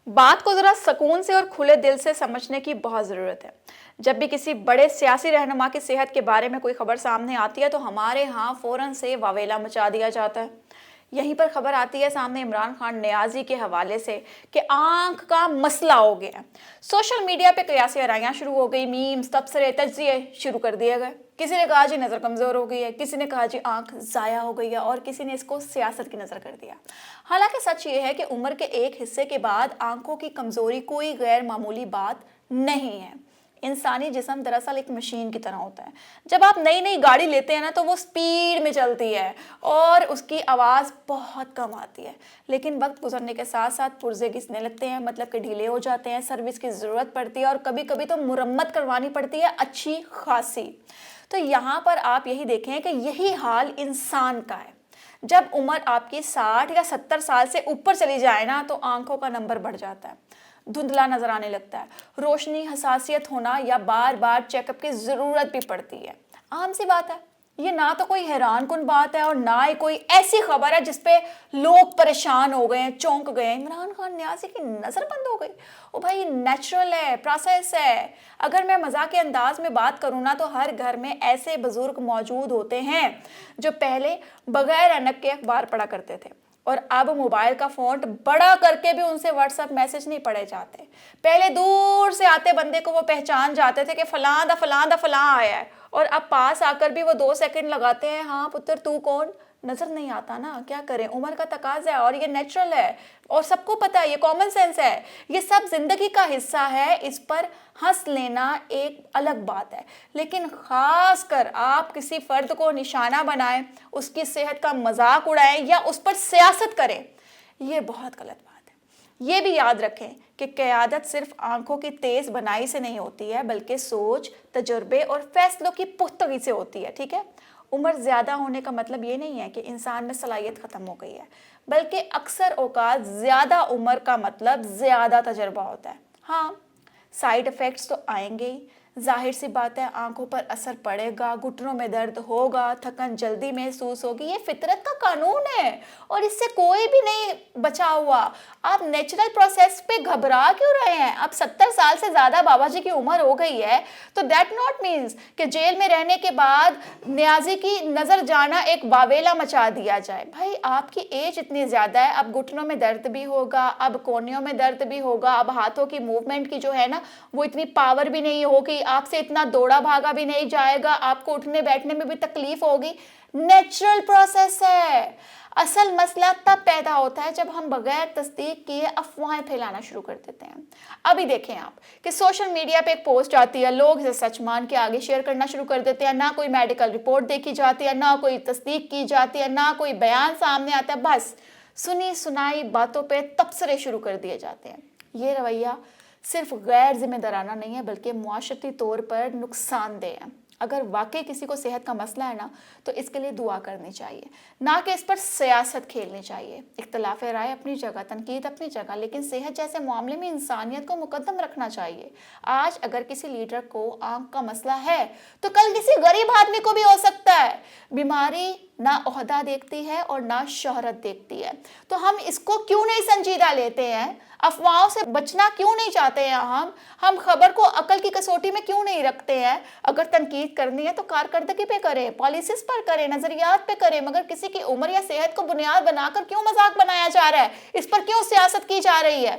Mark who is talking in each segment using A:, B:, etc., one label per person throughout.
A: बात को ज़रा सुकून से और खुले दिल से समझने की बहुत ज़रूरत है। जब भी किसी बड़े सियासी रहनुमा की सेहत के बारे में कोई खबर सामने आती है तो हमारे यहाँ फ़ौरन से वावेला मचा दिया जाता है। यहीं पर खबर आती है सामने इमरान खान नियाज़ी के हवाले से कि आंख का मसला हो गया है। सोशल मीडिया पे कयासी आराइयाँ शुरू हो गई, मीम्स, तबसरे, तज्जिए शुरू कर दिए गए। किसी ने कहा जी नज़र कमज़ोर हो गई है, किसी ने कहा जी आंख ज़ाया हो गई है और किसी ने इसको सियासत की नज़र कर दिया। हालांकि सच ये है कि उम्र के एक हिस्से के बाद आंखों की कमज़ोरी कोई गैर मामूली बात नहीं है। इंसानी जिस्म दरअसल एक मशीन की तरह होता है। जब आप नई नई गाड़ी लेते हैं ना तो वो स्पीड में चलती है और उसकी आवाज़ बहुत कम आती है, लेकिन वक्त गुजरने के साथ साथ पुर्जे घिसने लगते हैं, मतलब कि ढीले हो जाते हैं, सर्विस की ज़रूरत पड़ती है और कभी कभी तो मुरम्मत करवानी पड़ती है अच्छी खासी। तो यहाँ पर आप यही देखें कि यही हाल इंसान का है। जब उम्र आपकी 60 या 70 साल से ऊपर चली जाए ना तो आंखों का नंबर बढ़ जाता है, धुंधला नजर आने लगता है, रोशनी हसासियत होना या बार बार चेकअप की ज़रूरत भी पड़ती है। आम सी बात है, ये ना तो कोई हैरान कुन बात है और ना ही कोई ऐसी खबर है जिसपे लोग परेशान हो गए हैं, चौंक गए हैं। इमरान खान नियाज़ी की नज़र बंद हो गई। ओ भाई, नेचुरल है, प्रोसेस है। अगर मैं मजाक के अंदाज में बात करूँ ना तो हर घर में ऐसे बुजुर्ग मौजूद होते हैं जो पहले बगैर ऐनक के अखबार पढ़ा करते थे और अब मोबाइल का फ़ॉन्ट बड़ा करके भी उनसे व्हाट्सएप मैसेज नहीं पढ़े जाते। पहले दूर से आते बंदे को वो पहचान जाते थे कि फलां दा फलां आया है, और अब पास आकर भी वो 2 सेकंड लगाते हैं, हाँ पुत्र तू कौन, नज़र नहीं आता ना, क्या करें, उम्र का तकाज़ा है और ये नेचुरल है और सबको पता है, ये कॉमन सेंस है, ये सब जिंदगी का हिस्सा है। इस पर हंस लेना एक अलग बात है, लेकिन ख़ास कर आप किसी फ़र्द को निशाना बनाएं, उसकी सेहत का मजाक उड़ाएं या उस पर सियासत करें, ये बहुत गलत बात है। ये भी याद रखें कि क़यादत सिर्फ आंखों की तेज़ बनाई से नहीं होती है, बल्कि सोच, तजुर्बे और फैसलों की पुख्तगी से होती है। ठीक है, उम्र ज़्यादा होने का मतलब ये नहीं है कि इंसान में सलाहियत ख़त्म हो गई है, बल्कि अक्सर औक़ात ज़्यादा उम्र का मतलब ज़्यादा तजर्बा होता है। हाँ, साइड इफ़ेक्ट्स तो आएंगे ही, जाहिर सी बात है, आंखों पर असर पड़ेगा, घुटनों में दर्द होगा, थकन जल्दी महसूस होगी, ये फितरत का कानून है और इससे कोई भी नहीं बचा हुआ। आप नेचुरल प्रोसेस पे घबरा क्यों रहे हैं? अब 70 साल से ज़्यादा बाबा जी की उम्र हो गई है तो दैट नॉट मीन्स कि जेल में रहने के बाद नियाज़ी की नज़र जाना एक वावेला मचा दिया जाए। भाई, आपकी एज इतनी ज़्यादा है, अब घुटनों में दर्द भी होगा, अब कोहनियों में दर्द भी होगा, अब हाथों की मूवमेंट की जो है ना वो इतनी पावर भी नहीं होगी, आपसे इतना दौड़ा भागा भी नहीं जाएगा, आपको उठने बैठने में भी तकलीफ होगी। नेचुरल प्रोसेस है। असल मसला तब पैदा होता है जब हम बगैर तस्दीक किए अफवाहें फैलाना शुरू कर देते हैं। अभी देखें आप कि सोशल मीडिया पे एक पोस्ट आती है, लोग इसे सच मान के आगे शेयर करना शुरू कर देते हैं, ना कोई मेडिकल रिपोर्ट देखी जाती है, ना कोई तस्दीक की जाती है, ना कोई बयान सामने आता है, बस सुनी सुनाई बातों पे तबसरे शुरू कर दिए जाते हैं। ये रवैया सिर्फ गैर जिम्मेदाराना नहीं है, बल्कि मुआशरती तौर पर नुकसानदेह है। अगर वाकई किसी को सेहत का मसला है ना तो इसके लिए दुआ करनी चाहिए, ना कि इस पर सियासत खेलनी चाहिए। इख्तलाफ राय अपनी जगह, तनकीद अपनी जगह, लेकिन सेहत जैसे मामले में इंसानियत को मुकद्दम रखना चाहिए। आज अगर किसी लीडर को आंख का मसला है तो कल किसी गरीब आदमी को भी हो सकता है। बीमारी ना ओहदा देखती है और ना शोहरत देखती है, तो हम इसको क्यों नहीं संजीदा लेते हैं? अफवाहों से बचना क्यों नहीं चाहते हैं? हम खबर को अकल की कसौटी में क्यों नहीं रखते हैं? अगर तनकीद करनी है तो कारकर्दगी पे करें, पॉलिसीज पर करें, नजरियात पे करें, मगर किसी की उम्र या सेहत को बुनियाद बनाकर क्यों मजाक बनाया जा रहा है? इस पर क्यों सियासत की जा रही है?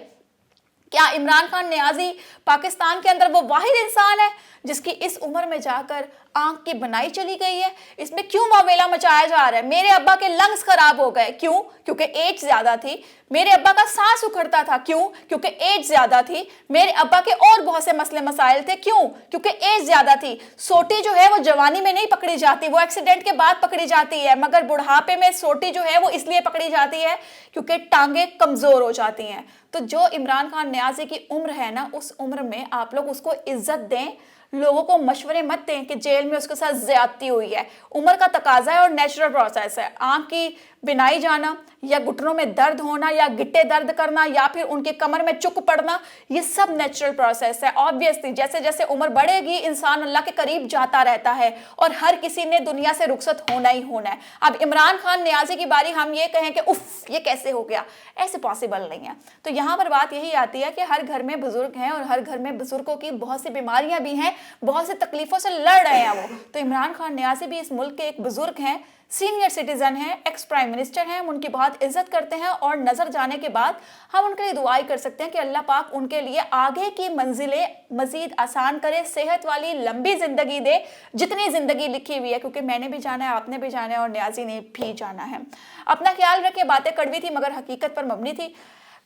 A: क्या इमरान खान नियाज़ी पाकिस्तान के अंदर वो वाहिद इंसान है जिसकी इस उम्र में जाकर आंख की बनाई चली गई है? इसमें क्यों मावेला मचाया जा रहा है? मेरे अब्बा के लंग्स खराब हो गए, क्यों? क्योंकि एज ज्यादा थी। मेरे अब्बा का सांस उखड़ता था, क्यों? क्योंकि एज ज्यादा थी। मेरे अब्बा के और बहुत से मसले मसाइल थे, क्यों? क्योंकि एज ज्यादा थी। सोटी जो है वो जवानी में नहीं पकड़ी जाती, वो एक्सीडेंट के बाद पकड़ी जाती है, मगर बुढ़ापे में सोटी जो है वो इसलिए पकड़ी जाती है क्योंकि टांगे कमजोर हो जाती हैं। तो जो इमरान खान नियाज़ी की उम्र है ना, उस उम्र में आप लोग उसको इज्जत दें, लोगों को मशवरे मत दें कि जेल में उसके साथ ज्यादती हुई है। उम्र का तकाजा है और नेचुरल प्रोसेस है। आंख की बिनाई जाना या घुटनों में दर्द होना या गिट्टे दर्द करना या फिर उनके कमर में चुक पड़ना, ये सब नेचुरल प्रोसेस है। ऑब्वियसली जैसे जैसे उम्र बढ़ेगी इंसान अल्लाह के करीब जाता रहता है और हर किसी ने दुनिया से रुखसत होना ही होना है। अब इमरान खान नियाजी की बारी हम ये कहें कि उफ ये कैसे हो गया, ऐसे पॉसिबल नहीं है। तो यहाँ पर बात यही आती है कि हर घर में बुजुर्ग हैं और हर घर में बुजुर्गों की बहुत सी बीमारियां भी हैं, बहुत सी तकलीफों से लड़ रहे हैं वो। तो इमरान खान नियाजी भी इस मुल्क के एक बुजुर्ग हैं, सीनियर सिटीजन हैं, एक्स प्राइम मिनिस्टर हैं, हम उनकी बहुत इज्जत करते हैं और नजर जाने के बाद हम उनके लिए दुआई कर सकते हैं कि अल्लाह पाक उनके लिए आगे की मंजिलें मजीद आसान करे, सेहत वाली लंबी जिंदगी दे, जितनी जिंदगी लिखी हुई है, क्योंकि मैंने भी जाना है, आपने भी जाना है और नियाजी ने भी जाना है। अपना ख्याल रखिए। बातें कड़वी थी मगर हकीकत पर मबनी थी।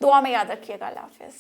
A: दुआ में याद रखिएगा। अल्लाह हाफिज।